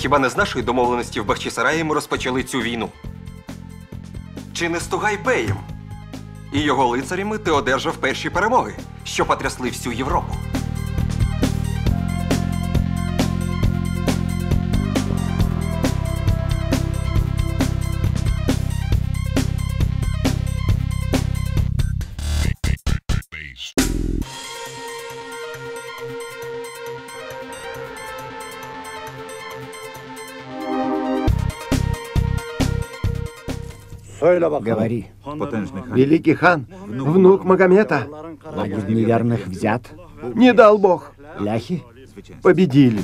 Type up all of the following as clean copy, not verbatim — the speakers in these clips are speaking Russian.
Хіба не з нашої домовленості в Бахчисараї ми розпочали цю війну? Чи не з Тугайбеєм і його лицарями ти одержав перші перемоги, що потрясли всю Європу? Говори. Великий хан, внук Магомета. Лагерь неверных взят. Не дал Бог. Ляхи? Победили.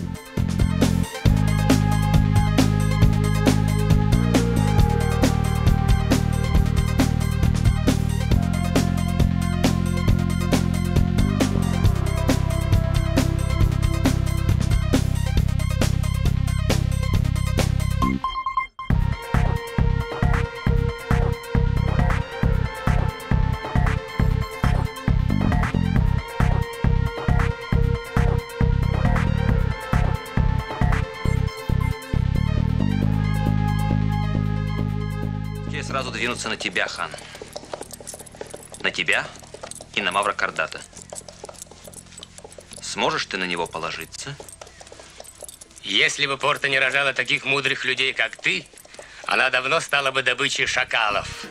Сразу двинуться на тебя, хан. На тебя и на Мавра Кардата. Сможешь ты на него положиться? Если бы Порта не рожала таких мудрых людей, как ты, она давно стала бы добычей шакалов.